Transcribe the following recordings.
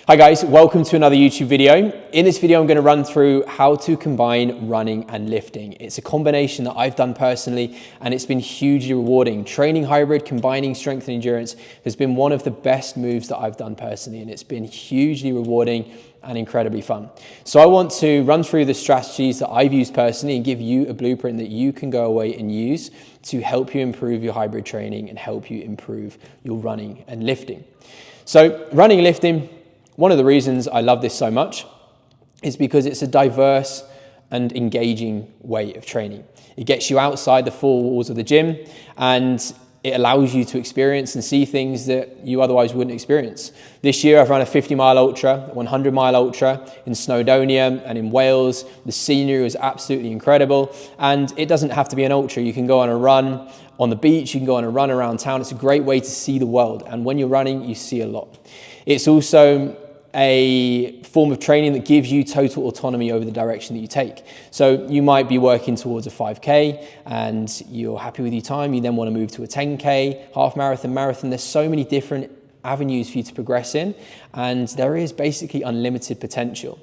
Hi guys, welcome to another YouTube video. In this video, I'm going to run through how to combine running and lifting. It's a combination that I've done personally, and it's been hugely rewarding. Training hybrid, combining strength and endurance has been one of the best moves that I've done personally, and it's been hugely rewarding and incredibly fun. So I want to run through the strategies that I've used personally and give you a blueprint that you can go away and use to help you improve your hybrid training and help you improve your running and lifting. So running and lifting, one of the reasons I love this so much is because it's a diverse and engaging way of training. It gets you outside the four walls of the gym, and it allows you to experience and see things that you otherwise wouldn't experience. This year I've run a 50-mile ultra, 100-mile ultra in Snowdonia and in Wales. The scenery was absolutely incredible, and it doesn't have to be an ultra. You can go on a run on the beach, you can go on a run around town. It's a great way to see the world, and when you're running, you see a lot. It's also a form of training that gives you total autonomy over the direction that you take. So you might be working towards a 5K and you're happy with your time. You then want to move to a 10K, half marathon, marathon. There's so many different avenues for you to progress in, and there is basically unlimited potential.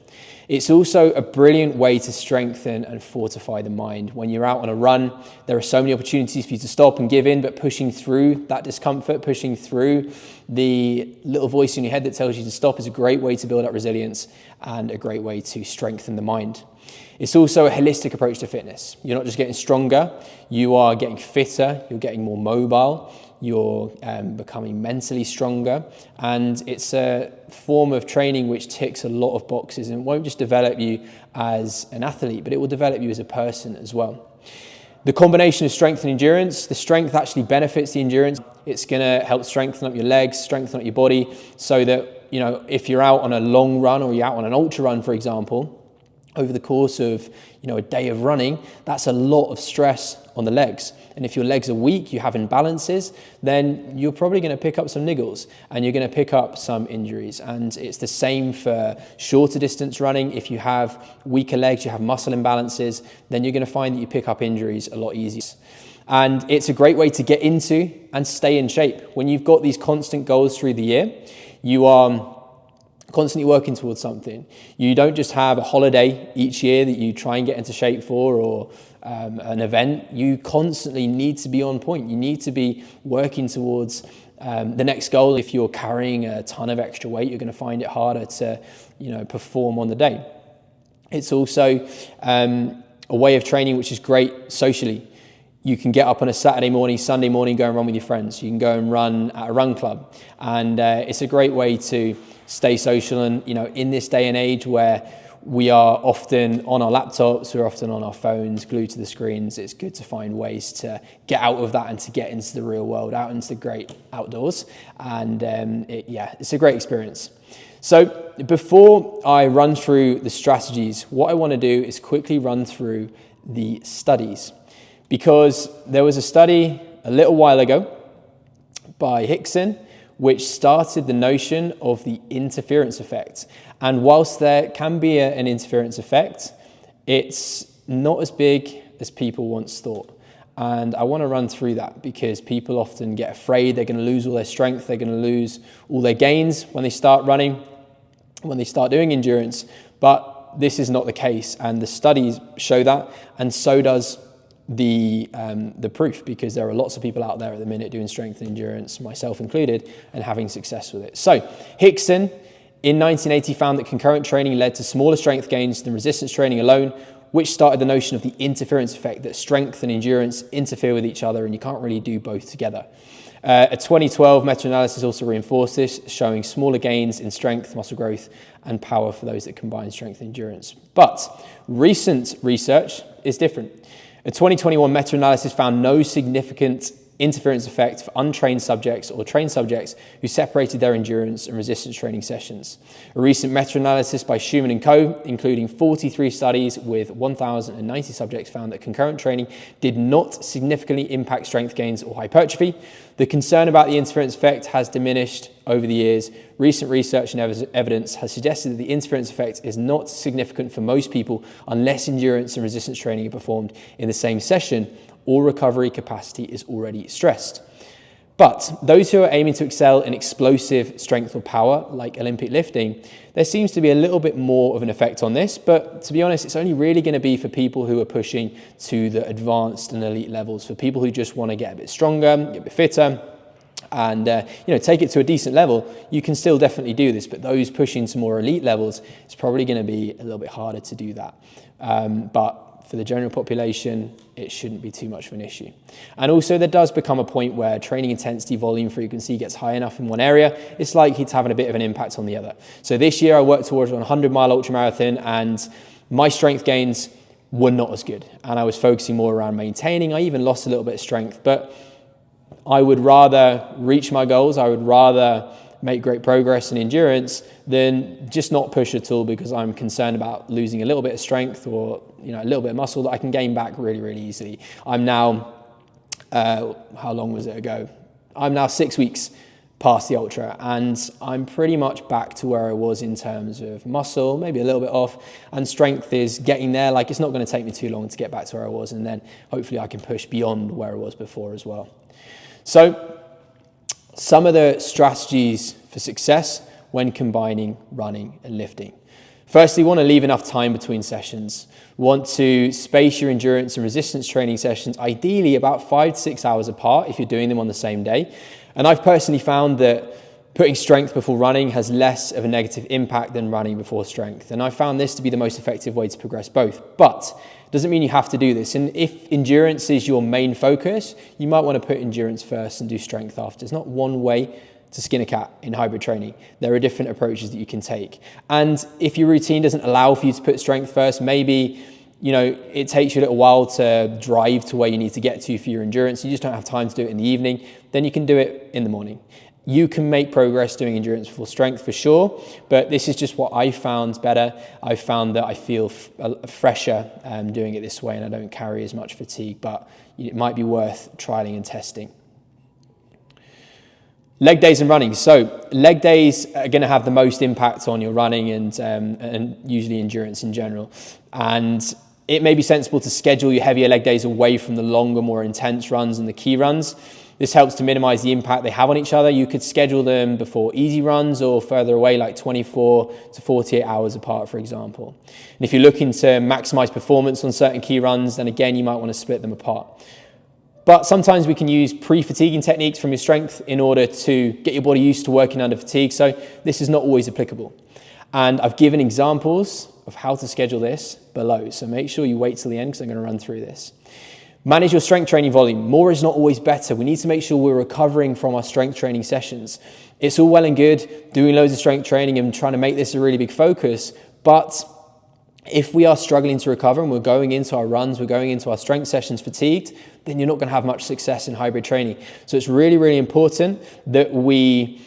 It's also a brilliant way to strengthen and fortify the mind. When you're out on a run, there are so many opportunities for you to stop and give in, but pushing through that discomfort, pushing through the little voice in your head that tells you to stop is a great way to build up resilience and a great way to strengthen the mind. It's also a holistic approach to fitness. You're not just getting stronger, you are getting fitter, you're getting more mobile, you're becoming mentally stronger, and it's a form of training which ticks a lot of boxes and won't just develop you as an athlete, but it will develop you as a person as well. The combination of strength and endurance, the strength actually benefits the endurance. It's going to help strengthen up your legs, strengthen up your body, so that, you know, if you're out on a long run or you're out on an ultra run, for example, over the course of, a day of running, that's a lot of stress on the legs. And if your legs are weak, you have imbalances, then you're probably going to pick up some niggles and you're going to pick up some injuries. And it's the same for shorter distance running. If you have weaker legs, you have muscle imbalances, then you're going to find that you pick up injuries a lot easier. And it's a great way to get into and stay in shape. When you've got these constant goals through the year, you are constantly working towards something. You don't just have a holiday each year that you try and get into shape for, or an event. You constantly need to be on point. You need to be working towards the next goal. If you're carrying a ton of extra weight, you're going to find it harder to, perform on the day. It's also a way of training which is great socially. You can get up on a Saturday morning, Sunday morning, go and run with your friends. You can go and run at a run club. And it's a great way to stay social. And, in this day and age where we are often on our laptops, we're often on our phones, glued to the screens, it's good to find ways to get out of that and to get into the real world, out into the great outdoors. And it's a great experience. So before I run through the strategies, what I want to do is quickly run through the studies. Because there was a study a little while ago by Hickson, which started the notion of the interference effect. And whilst there can be an interference effect, it's not as big as people once thought. And I want to run through that because people often get afraid they're going to lose all their strength, they're going to lose all their gains when they start running, when they start doing endurance. But this is not the case, and the studies show that, and so does the proof, because there are lots of people out there at the minute doing strength and endurance, myself included, and having success with it. So Hickson in 1980 found that concurrent training led to smaller strength gains than resistance training alone, which started the notion of the interference effect, that strength and endurance interfere with each other and you can't really do both together. A 2012 meta-analysis also reinforced this, showing smaller gains in strength, muscle growth, and power for those that combine strength and endurance. But recent research is different. A 2021 meta-analysis found no significant interference effect for untrained subjects or trained subjects who separated their endurance and resistance training sessions. A recent meta-analysis by Schumann and co., including 43 studies with 1,090 subjects, found that concurrent training did not significantly impact strength gains or hypertrophy. The concern about the interference effect has diminished over the years. Recent research and evidence has suggested that the interference effect is not significant for most people unless endurance and resistance training are performed in the same session or recovery capacity is already stressed. But those who are aiming to excel in explosive strength or power, like Olympic lifting, there seems to be a little bit more of an effect on this. But to be honest, it's only really going to be for people who are pushing to the advanced and elite levels, for people who just want to get a bit stronger, get a bit fitter, and take it to a decent level. You can still definitely do this, but those pushing to more elite levels, it's probably going to be a little bit harder to do that. But for the general population, it shouldn't be too much of an issue. And also there does become a point where training intensity, volume, frequency gets high enough in one area, it's likely to have a bit of an impact on the other. So this year I worked towards a 100-mile ultramarathon, and my strength gains were not as good. And I was focusing more around maintaining. I even lost a little bit of strength, but I would rather reach my goals. I would rather make great progress in endurance than just not push at all, because I'm concerned about losing a little bit of strength or a little bit of muscle that I can gain back really, really easily. I'm now, how long was it ago? I'm now 6 weeks past the ultra, and I'm pretty much back to where I was in terms of muscle, maybe a little bit off, and strength is getting there. Like, it's not going to take me too long to get back to where I was, and then hopefully I can push beyond where I was before as well. So some of the strategies for success when combining running and lifting. Firstly, you want to leave enough time between sessions. Want to space your endurance and resistance training sessions, ideally about 5 to 6 hours apart if you're doing them on the same day. And I've personally found that putting strength before running has less of a negative impact than running before strength. And I found this to be the most effective way to progress both. But doesn't mean you have to do this. And if endurance is your main focus, you might want to put endurance first and do strength after. There's not one way to skin a cat in hybrid training. There are different approaches that you can take. And if your routine doesn't allow for you to put strength first, maybe it takes you a little while to drive to where you need to get to for your endurance. You just don't have time to do it in the evening. Then you can do it in the morning. You can make progress doing endurance before strength for sure, but this is just what I found better. I found that I feel fresher doing it this way, and I don't carry as much fatigue, but it might be worth trialing and testing. Leg days and running. So leg days are going to have the most impact on your running and usually endurance in general. And it may be sensible to schedule your heavier leg days away from the longer, more intense runs and the key runs. This helps to minimize the impact they have on each other. You could schedule them before easy runs or further away, like 24 to 48 hours apart, for example. And if you're looking to maximize performance on certain key runs, then again, you might want to split them apart. But sometimes we can use pre-fatiguing techniques from your strength in order to get your body used to working under fatigue. So this is not always applicable. And I've given examples of how to schedule this below. So make sure you wait till the end, because I'm going to run through this. Manage your strength training volume. More is not always better. We need to make sure we're recovering from our strength training sessions. It's all well and good doing loads of strength training and trying to make this a really big focus, but if we are struggling to recover and we're going into our runs, we're going into our strength sessions fatigued, then you're not going to have much success in hybrid training. So it's really, really important that we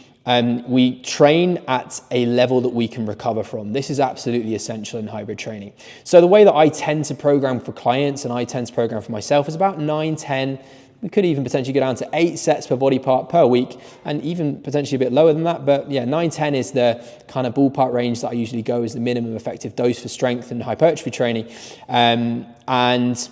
train at a level that we can recover from. This is absolutely essential in hybrid training. So the way that I tend to program for clients and I tend to program for myself is about 9, 10, we could even potentially go down to 8 sets per body part per week, and even potentially a bit lower than that. But yeah, 9, 10 is the kind of ballpark range that I usually go as the minimum effective dose for strength and hypertrophy training. And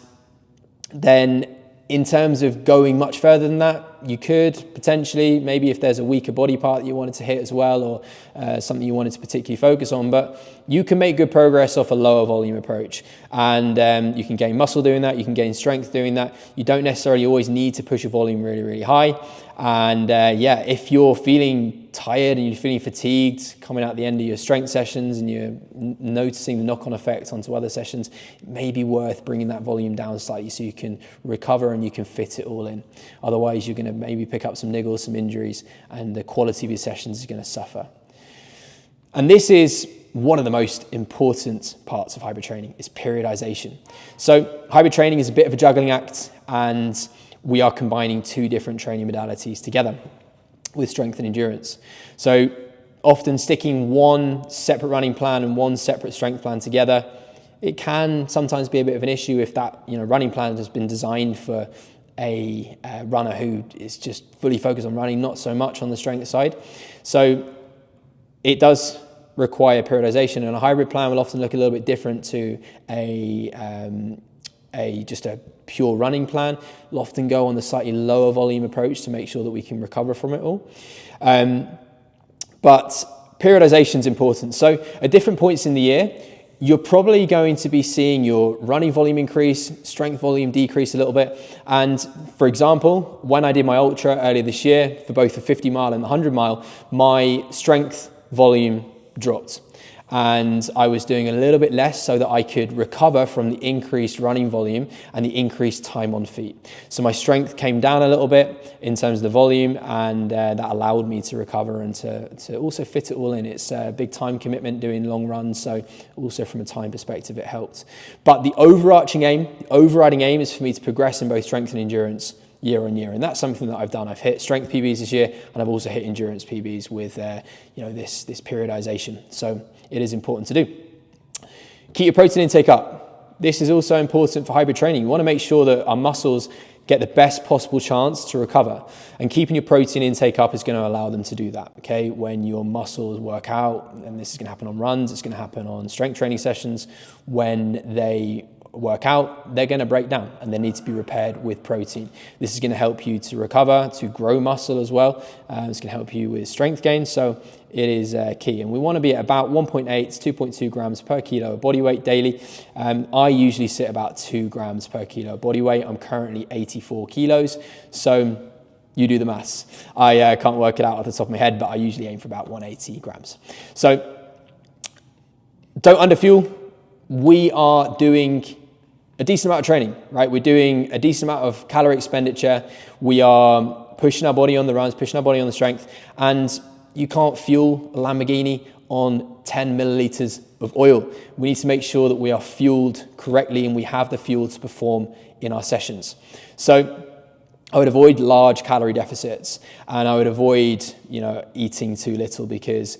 then in terms of going much further than that, you could potentially, maybe if there's a weaker body part that you wanted to hit as well, or something you wanted to particularly focus on, but you can make good progress off a lower volume approach. And you can gain muscle doing that, you can gain strength doing that. You don't necessarily always need to push your volume really, really high. And if you're feeling tired and you're feeling fatigued coming out the end of your strength sessions and you're noticing the knock-on effect onto other sessions, it may be worth bringing that volume down slightly so you can recover and you can fit it all in. Otherwise, you're going to maybe pick up some niggles, some injuries, and the quality of your sessions is going to suffer. And this is one of the most important parts of hybrid training, is periodization. So hybrid training is a bit of a juggling act, and we are combining 2 different training modalities together with strength and endurance. So often sticking one separate running plan and one separate strength plan together, it can sometimes be a bit of an issue if that running plan has been designed for a runner who is just fully focused on running, not so much on the strength side. So it does require periodization, and a hybrid plan will often look a little bit different to a just a pure running plan. We'll often go on the slightly lower volume approach to make sure that we can recover from it all. But periodization is important. So at different points in the year, you're probably going to be seeing your running volume increase, strength volume decrease a little bit. And for example, when I did my ultra earlier this year for both the 50 mile and the 100 mile, my strength volume dropped. And I was doing a little bit less so that I could recover from the increased running volume and the increased time on feet. So my strength came down a little bit in terms of the volume, and that allowed me to recover and to also fit it all in. It's a big time commitment doing long runs, so also from a time perspective it helped. But the overriding aim is for me to progress in both strength and endurance year on year, and that's something that I've done. I've hit strength PBs this year, and I've also hit endurance PBs with this periodization. So it is important to do. Keep your protein intake up. This is also important for hybrid training. You want to make sure that our muscles get the best possible chance to recover, and keeping your protein intake up is going to allow them to do that. Okay, when your muscles work out, and this is going to happen on runs, it's going to happen on strength training sessions, when they work out, they're going to break down and they need to be repaired with protein. This is going to help you to recover, to grow muscle as well. It's going to help you with strength gain. So it is key. And we want to be at about 1.8 to 2.2 grams per kilo of body weight daily. I usually sit about 2 grams per kilo of body weight. I'm currently 84 kilos. So you do the maths. I can't work it out off the top of my head, but I usually aim for about 180 grams. So don't underfuel. We are doing a decent amount of training, right? We're doing a decent amount of calorie expenditure. We are pushing our body on the runs, pushing our body on the strength, and you can't fuel a Lamborghini on 10 milliliters of oil. We need to make sure that we are fueled correctly and we have the fuel to perform in our sessions. So I would avoid large calorie deficits, and I would avoid, eating too little, because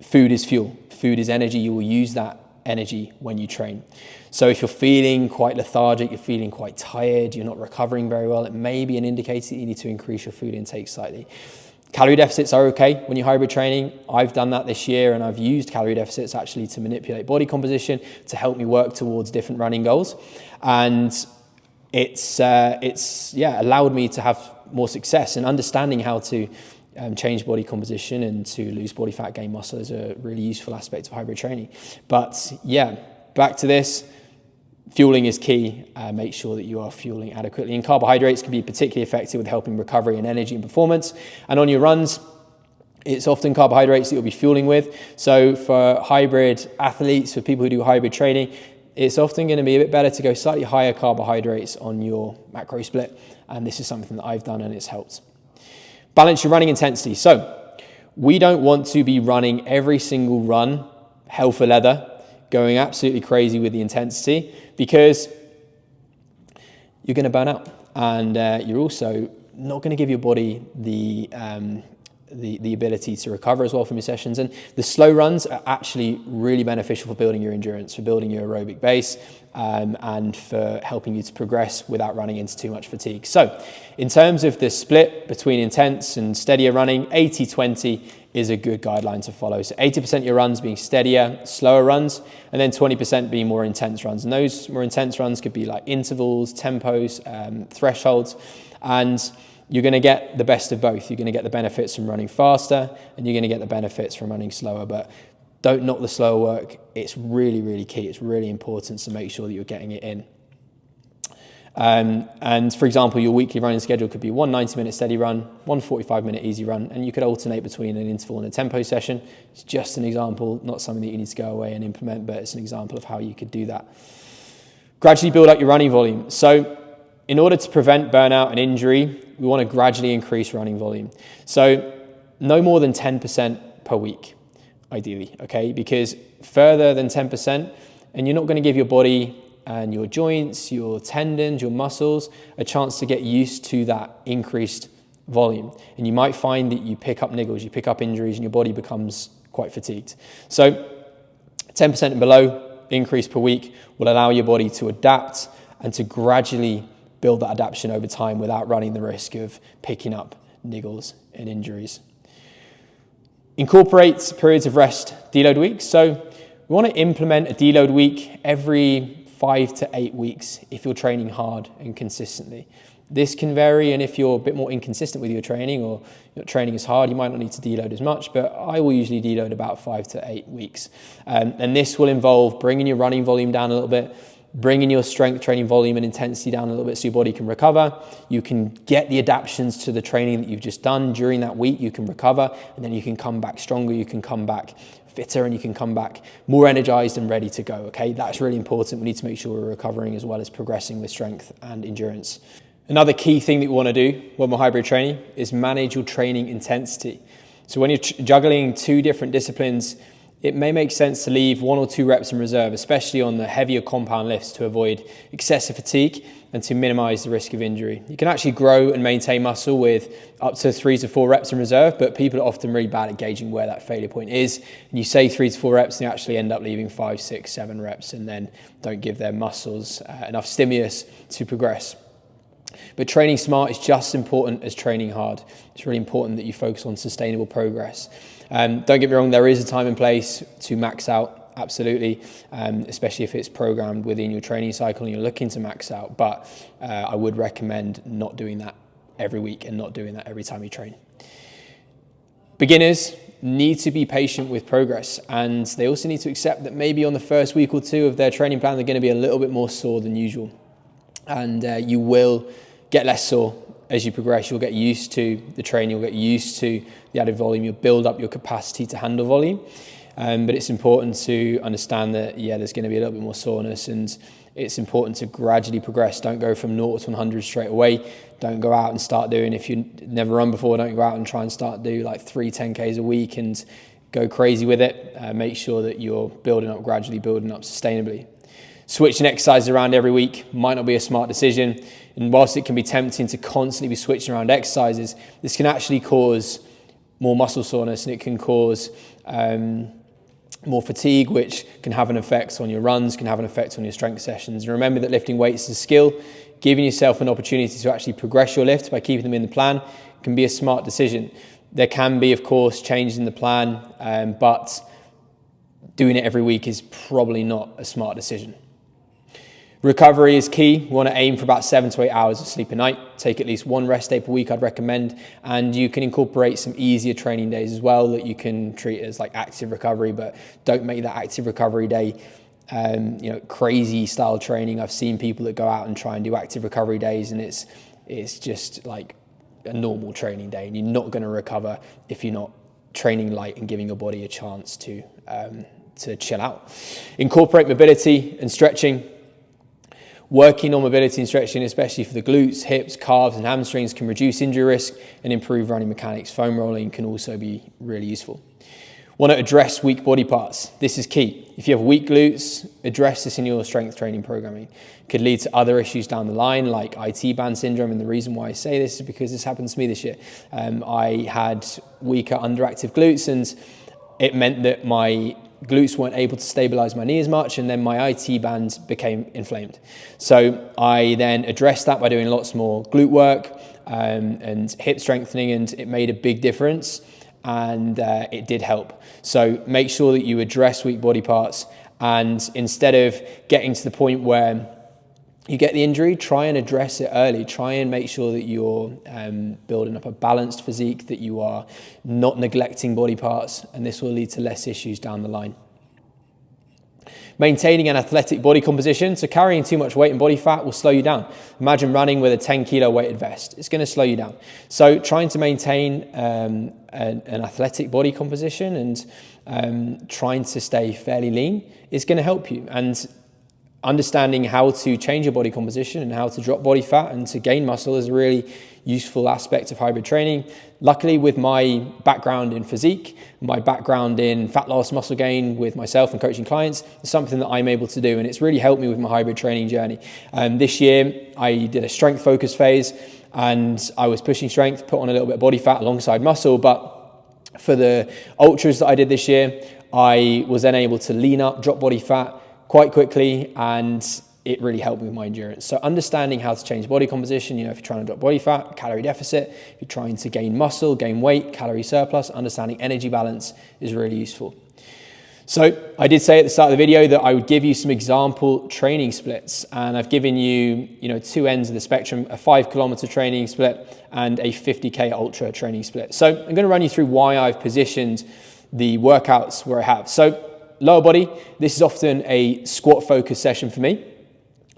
food is fuel. Food is energy. You will use that energy when you train. So if you're feeling quite lethargic, you're feeling quite tired, you're not recovering very well, it may be an indicator that you need to increase your food intake slightly. Calorie deficits are okay when you're hybrid training. I've done that this year, and I've used calorie deficits actually to manipulate body composition to help me work towards different running goals. And it's allowed me to have more success, and understanding how to change body composition and to lose body fat, gain muscle is a really useful aspect of hybrid training. But yeah, back to this. Fueling is key. Make sure that you are fueling adequately. And carbohydrates can be particularly effective with helping recovery and energy and performance. And on your runs, it's often carbohydrates that you'll be fueling with. So for hybrid athletes, for people who do hybrid training, it's often going to be a bit better to go slightly higher carbohydrates on your macro split. And this is something that I've done, and it's helped. Balance your running intensity. So we don't want to be running every single run hell for leather, going absolutely crazy with the intensity, because you're going to burn out, and you're also not going to give your body the ability to recover as well from your sessions. And the slow runs are actually really beneficial for building your endurance, for building your aerobic base, and for helping you to progress without running into too much fatigue. So in terms of the split between intense and steadier running, 80-20 is a good guideline to follow. So 80% of your runs being steadier, slower runs, and then 20% being more intense runs. And those more intense runs could be like intervals, tempos, thresholds, and you're going to get the best of both. You're going to get the benefits from running faster, and you're going to get the benefits from running slower. But don't knock the slower work. It's really, really key. It's really important to make sure that you're getting it in. And for example, your weekly running schedule could be one 90-minute steady run, one 45-minute easy run, and you could alternate between an interval and a tempo session. It's just an example, not something that you need to go away and implement, but it's an example of how you could do that. Gradually build up your running volume. So in order to prevent burnout and injury, we want to gradually increase running volume. So no more than 10% per week, ideally, okay? Because further than 10%, and you're not going to give your body and your joints, your tendons, your muscles a chance to get used to that increased volume. And you might find that you pick up niggles, you pick up injuries, and your body becomes quite fatigued. So 10% and below increase per week will allow your body to adapt and to gradually build that adaptation over time without running the risk of picking up niggles and injuries. Incorporate periods of rest, deload weeks. So we want to implement a deload week every 5 to 8 weeks if you're training hard and consistently. This can vary, and if you're a bit more inconsistent with your training or your training is hard, you might not need to deload as much, but I will usually deload about 5 to 8 weeks. And this will involve bringing your running volume down a little bit, bringing your strength training volume and intensity down a little bit so your body can recover. You can get the adaptations to the training that you've just done during that week. You can recover, and then you can come back stronger, you can come back fitter, and you can come back more energized and ready to go, okay? That's really important. We need to make sure we're recovering as well as progressing with strength and endurance. Another key thing that we want to do when we're hybrid training is manage your training intensity. So when you're juggling two different disciplines, it may make sense to leave 1 or 2 reps in reserve, especially on the heavier compound lifts, to avoid excessive fatigue and to minimize the risk of injury. You can actually grow and maintain muscle with up to 3 to 4 reps in reserve, but people are often really bad at gauging where that failure point is. And you say 3 to 4 reps and you actually end up leaving 5, 6, 7 reps and then don't give their muscles enough stimulus to progress. But training smart is just as important as training hard. It's really important that you focus on sustainable progress. Don't get me wrong, there is a time and place to max out, absolutely, especially if it's programmed within your training cycle and you're looking to max out. But I would recommend not doing that every week and not doing that every time you train. Beginners need to be patient with progress, and they also need to accept that maybe on the first week or 2 of their training plan, they're going to be a little bit more sore than usual. And you will get less sore as you progress. You'll get used to the training, you'll get used to the added volume, you'll build up your capacity to handle volume. But it's important to understand that, there's going to be a little bit more soreness, and it's important to gradually progress. Don't go from 0 to 100 straight away. Don't go out and start doing, if you've never run before, don't go out and try and start do like 3 10Ks a week and go crazy with it. Make sure that you're building up gradually, building up sustainably. Switching exercises around every week might not be a smart decision. And whilst it can be tempting to constantly be switching around exercises, this can actually cause more muscle soreness, and it can cause more fatigue, which can have an effect on your runs, can have an effect on your strength sessions. And remember that lifting weights is a skill. Giving yourself an opportunity to actually progress your lift by keeping them in the plan can be a smart decision. There can be, of course, changes in the plan, but doing it every week is probably not a smart decision. Recovery is key. We want to aim for about 7 to 8 hours of sleep a night. Take at least 1 rest day per week, I'd recommend. And you can incorporate some easier training days as well that you can treat as like active recovery, but don't make that active recovery day crazy style training. I've seen people that go out and try and do active recovery days, and it's just like a normal training day, and you're not going to recover if you're not training light and giving your body a chance to chill out. Incorporate mobility and stretching. Working on mobility and stretching, especially for the glutes, hips, calves, and hamstrings, can reduce injury risk and improve running mechanics. Foam rolling can also be really useful. Want to address weak body parts. This is key. If you have weak glutes, address this in your strength training programming. It could lead to other issues down the line, like IT band syndrome. And the reason why I say this is because this happened to me this year. I had weaker underactive glutes, and it meant that my glutes weren't able to stabilize my knee as much, and then my IT band became inflamed. So I then addressed that by doing lots more glute work and hip strengthening, and it made a big difference, and it did help. So make sure that you address weak body parts, and instead of getting to the point where you get the injury, try and address it early. Try and make sure that you're building up a balanced physique, that you are not neglecting body parts, and this will lead to less issues down the line. Maintaining an athletic body composition, so carrying too much weight and body fat will slow you down. Imagine running with a 10 kilo weighted vest. It's going to slow you down. So trying to maintain an athletic body composition and trying to stay fairly lean is going to help you. And understanding how to change your body composition and how to drop body fat and to gain muscle is a really useful aspect of hybrid training. Luckily, with my background in physique, my background in fat loss, muscle gain with myself and coaching clients, it's something that I'm able to do, and it's really helped me with my hybrid training journey. This year, I did a strength focus phase, and I was pushing strength, put on a little bit of body fat alongside muscle, but for the ultras that I did this year, I was then able to lean up, drop body fat quite quickly, and it really helped me with my endurance. So understanding how to change body composition, if you're trying to drop body fat, calorie deficit, if you're trying to gain muscle, gain weight, calorie surplus, understanding energy balance is really useful. So I did say at the start of the video that I would give you some example training splits, and I've given you, two ends of the spectrum, a 5-kilometer training split and a 50K ultra training split. So I'm going to run you through why I've positioned the workouts where I have. So lower body, this is often a squat focused session for me.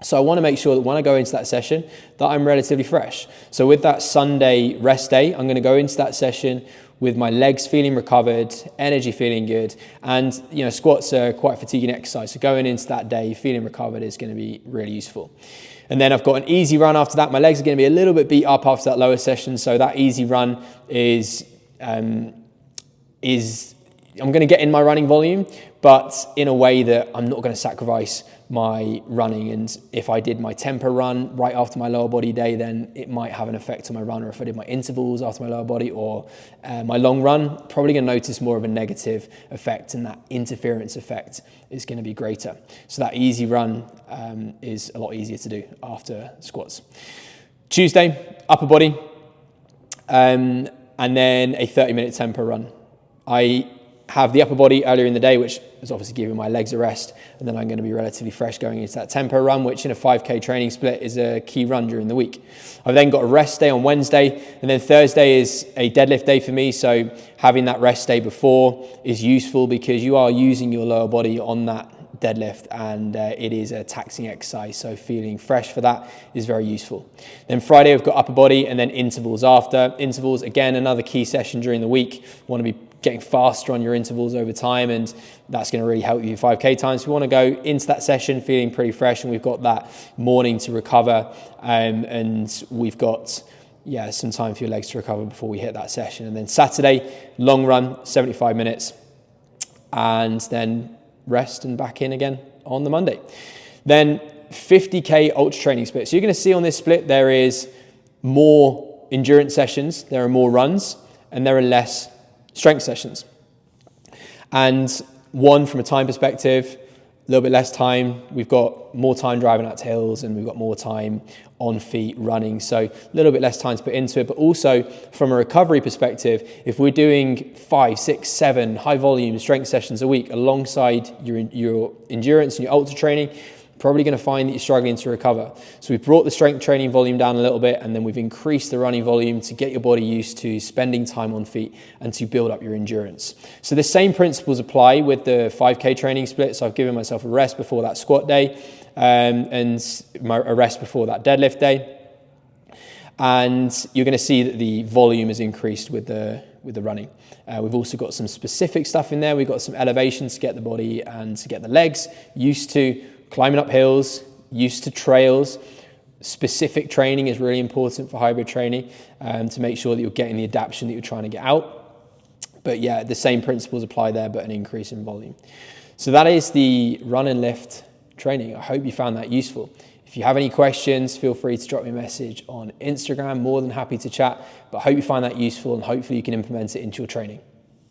So I want to make sure that when I go into that session that I'm relatively fresh. So with that Sunday rest day, I'm going to go into that session with my legs feeling recovered, energy feeling good, and squats are quite a fatiguing exercise. So going into that day feeling recovered is going to be really useful. And then I've got an easy run after that. My legs are going to be a little bit beat up after that lower session. So that easy run is I'm going to get in my running volume, but in a way that I'm not going to sacrifice my running. And if I did my tempo run right after my lower body day, then it might have an effect on my run. Or if I did my intervals after my lower body or my long run, probably going to notice more of a negative effect, and that interference effect is going to be greater. So that easy run is a lot easier to do after squats. Tuesday, upper body, and then a 30-minute tempo run. I have the upper body earlier in the day, which is obviously giving my legs a rest, and then I'm going to be relatively fresh going into that tempo run, which in a 5K training split is a key run during the week. I've then got a rest day on Wednesday, and then Thursday is a deadlift day for me, so having that rest day before is useful because you are using your lower body on that deadlift, and it is a taxing exercise, so feeling fresh for that is very useful. Then Friday we've got upper body, and then intervals after. Intervals, again, another key session during the week. You want to be getting faster on your intervals over time, and that's going to really help you 5K times. We want to go into that session feeling pretty fresh, and we've got that morning to recover, and we've got some time for your legs to recover before we hit that session. And then Saturday, long run, 75 minutes, and then rest and back in again on the Monday. Then 50K ultra training split. So you're going to see on this split there is more endurance sessions, there are more runs, and there are less strength sessions. And one, from a time perspective, a little bit less time. We've got more time driving out to hills, and we've got more time on feet running. So a little bit less time to put into it. But also from a recovery perspective, if we're doing 5, 6, 7 high volume strength sessions a week alongside your endurance and your ultra training, probably going to find that you're struggling to recover. So we've brought the strength training volume down a little bit, and then we've increased the running volume to get your body used to spending time on feet and to build up your endurance. So the same principles apply with the 5K training split. So I've given myself a rest before that squat day, and a rest before that deadlift day. And you're going to see that the volume is increased with the running. We've also got some specific stuff in there. We've got some elevations to get the body and to get the legs used to climbing up hills, used to trails. Specific training is really important for hybrid training to make sure that you're getting the adaptation that you're trying to get out. But yeah, the same principles apply there, but an increase in volume. So that is the run and lift training. I hope you found that useful. If you have any questions, feel free to drop me a message on Instagram. More than happy to chat, but I hope you find that useful, and hopefully you can implement it into your training.